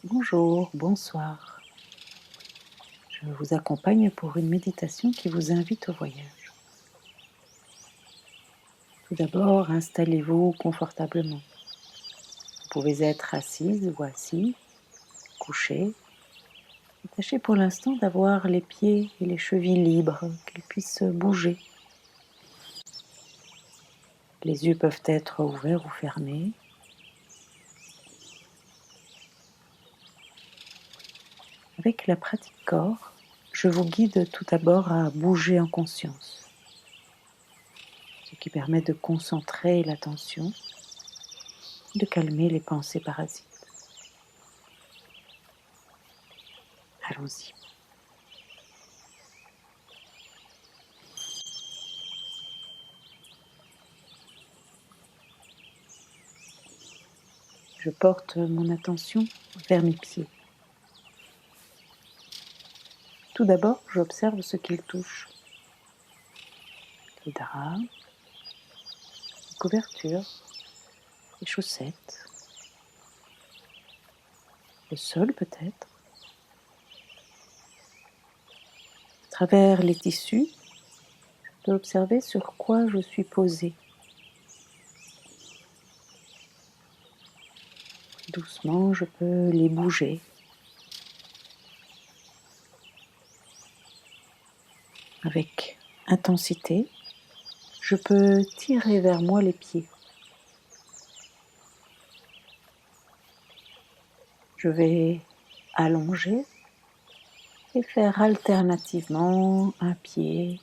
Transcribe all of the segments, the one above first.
Bonjour, bonsoir. Je vous accompagne pour une méditation qui vous invite au voyage. Tout d'abord, installez-vous confortablement. Vous pouvez être assise ou assis, couché. Et tâchez pour l'instant d'avoir les pieds et les chevilles libres, qu'ils puissent bouger. Les yeux peuvent être ouverts ou fermés. Avec la pratique corps, je vous guide tout d'abord à bouger en conscience, ce qui permet de concentrer l'attention, de calmer les pensées parasites. Allons-y. Je porte mon attention vers mes pieds. Tout d'abord, j'observe ce qu'ils touchent. Les draps, les couvertures, les chaussettes, le sol peut-être. À travers les tissus, je peux observer sur quoi je suis posée. Doucement, je peux les bouger. Avec intensité, je peux tirer vers moi les pieds. Je vais allonger et faire alternativement un pied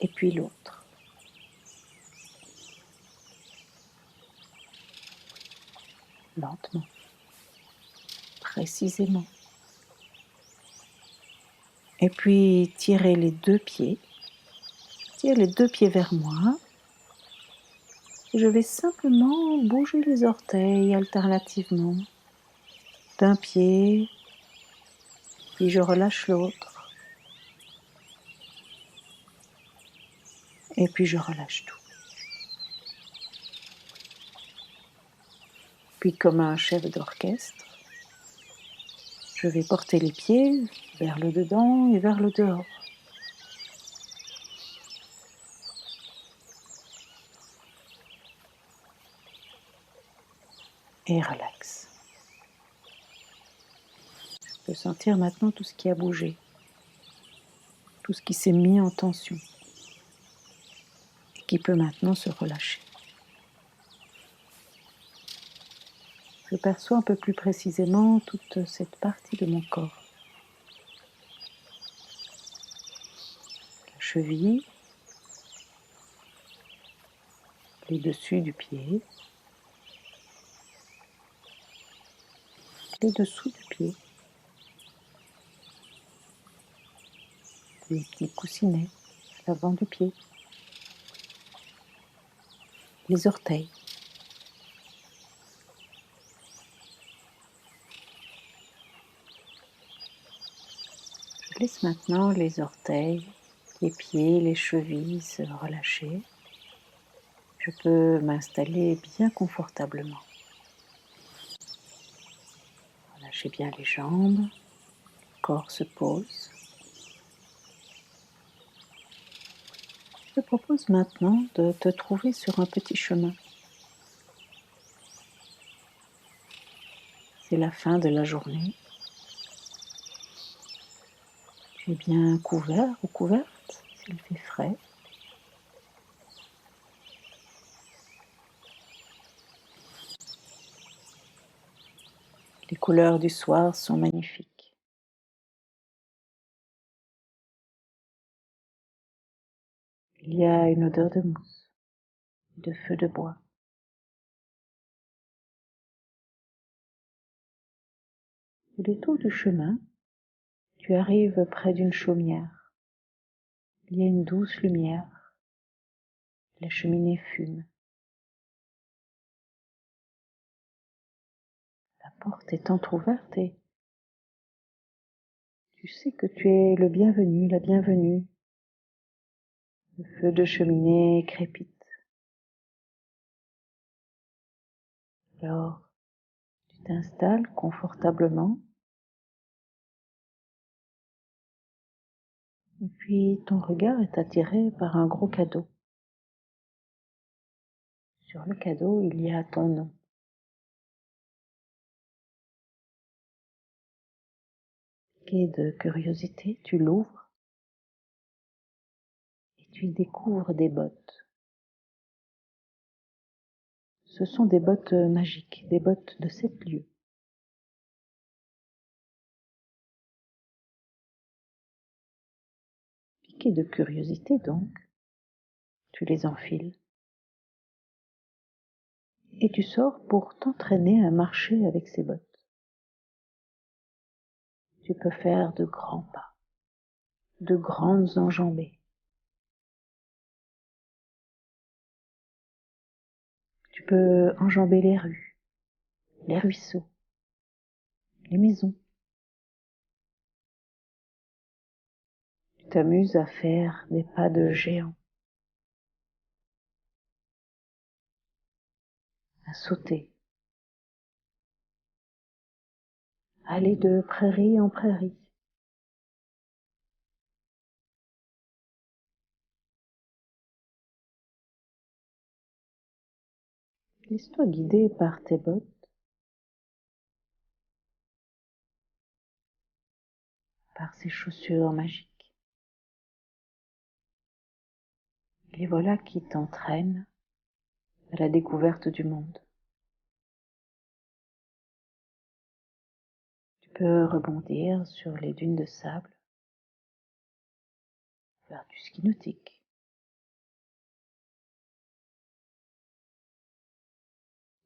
et puis l'autre. Lentement, précisément. Et puis tirer les deux pieds. Tire les deux pieds vers moi. Je vais simplement bouger les orteils alternativement. D'un pied, puis je relâche l'autre. Et puis je relâche tout. Puis comme un chef d'orchestre, je vais porter les pieds vers le dedans et vers le dehors. Et relax. Je peux sentir maintenant tout ce qui a bougé, tout ce qui s'est mis en tension et qui peut maintenant se relâcher. Je perçois un peu plus précisément toute cette partie de mon corps. La cheville, les dessus du pied, les dessous du pied, les petits coussinets à l'avant du pied, les orteils. Je laisse maintenant les orteils, les pieds, les chevilles se relâcher. Je peux m'installer bien confortablement. Relâchez bien les jambes, le corps se pose. Je te propose maintenant de te trouver sur un petit chemin. C'est la fin de la journée. Tu es bien couvert ou couverte s'il fait frais. Les couleurs du soir sont magnifiques. Il y a une odeur de mousse, de feu de bois. Au détour du chemin, tu arrives près d'une chaumière. Il y a une douce lumière. La cheminée fume. La porte est entr'ouverte et tu sais que tu es le bienvenu, la bienvenue. Le feu de cheminée crépite. Alors, tu Tu t'installes confortablement et puis ton regard est attiré par un gros cadeau. Sur le cadeau, il y a ton nom. Piqué de curiosité, tu l'ouvres et tu y découvres des bottes. Ce sont des bottes magiques, des bottes de 7 lieues. Piqué de curiosité donc, tu les enfiles et tu sors pour t'entraîner à marcher avec ces bottes. Tu peux faire de grands pas, de grandes enjambées. Tu peux enjamber les rues, les ruisseaux, les maisons. Tu t'amuses à faire des pas de géant, à sauter, à aller de prairie en prairie. Laisse-toi guider par tes bottes, par ces chaussures magiques. Les voilà qui t'entraînent à la découverte du monde. Tu peux rebondir sur les dunes de sable, faire du ski nautique.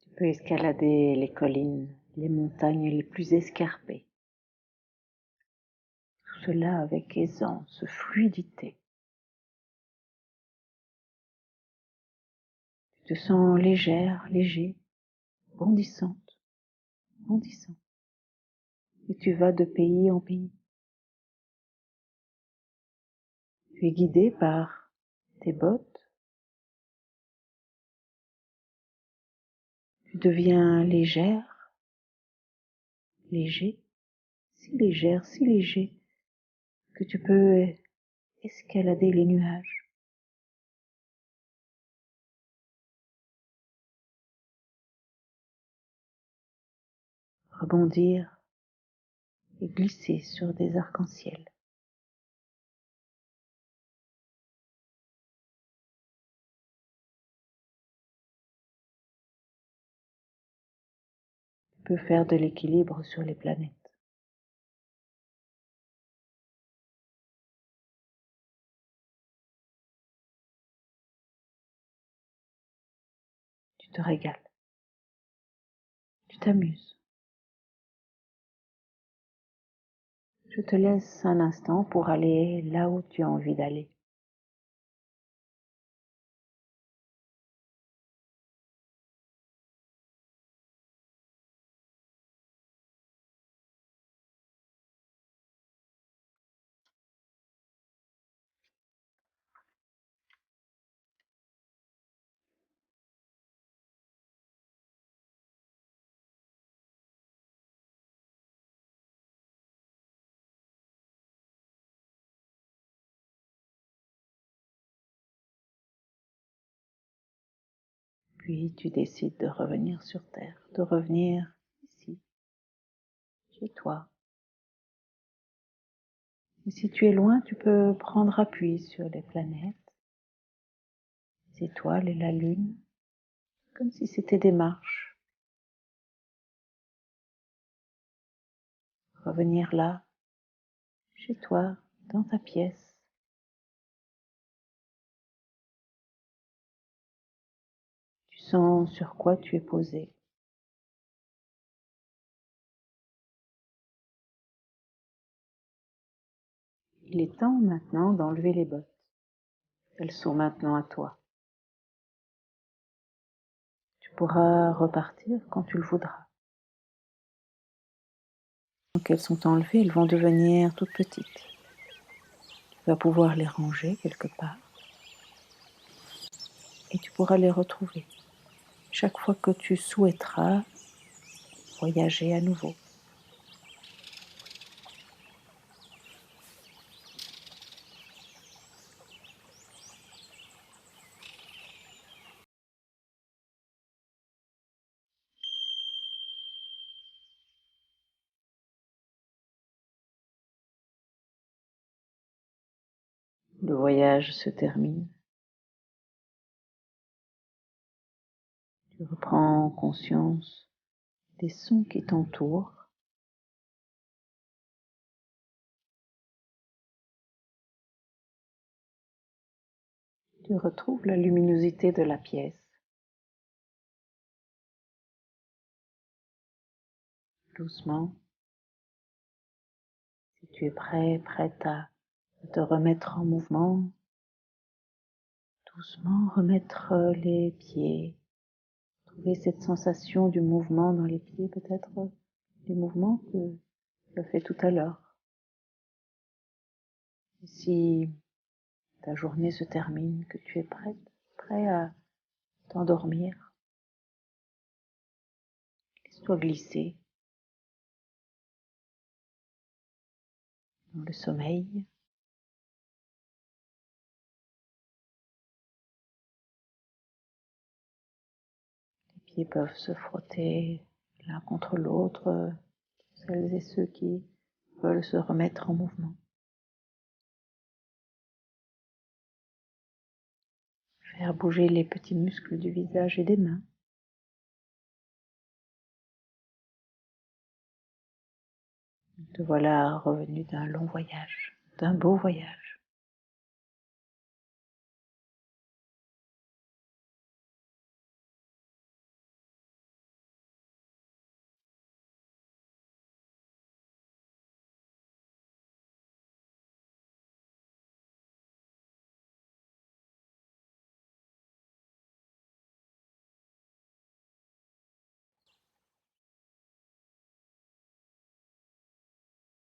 Tu peux escalader les collines, les montagnes les plus escarpées. Tout cela avec aisance, fluidité. Tu te sens légère, léger, bondissante, bondissant. Et tu vas de pays en pays. Tu es guidé par tes bottes. Tu deviens légère, léger, si léger, que tu peux escalader les nuages. Rebondir et glisser sur des arcs-en-ciel. Tu peux faire de l'équilibre sur les planètes. Tu te régales. Tu t'amuses. Je te laisse un instant pour aller là où tu as envie d'aller. Puis tu décides de revenir sur Terre, de revenir ici, chez toi. Et si tu es loin, tu peux prendre appui sur les planètes, les étoiles et la Lune, comme si c'était des marches. Revenir là, chez toi, dans ta pièce. Tu sens sur quoi tu es posé. Il est temps maintenant d'enlever les bottes. Elles sont maintenant à toi. Tu pourras repartir quand tu le voudras. Donc elles sont enlevées, elles vont devenir toutes petites. Tu vas pouvoir les ranger quelque part et tu pourras les retrouver. Chaque fois que tu souhaiteras voyager à nouveau. Le voyage se termine. Tu reprends conscience des sons qui t'entourent. Tu retrouves la luminosité de la pièce. Doucement, si tu es prête à te remettre en mouvement, doucement remettre les pieds, trouver cette sensation du mouvement dans les pieds, peut-être du mouvement que tu as fait tout à l'heure. Et si ta journée se termine, que tu es prêt à t'endormir, laisse-toi glisser dans le sommeil. Les pieds peuvent se frotter l'un contre l'autre, celles et ceux qui veulent se remettre en mouvement. Faire bouger les petits muscles du visage et des mains. Te voilà revenu d'un long voyage, d'un beau voyage.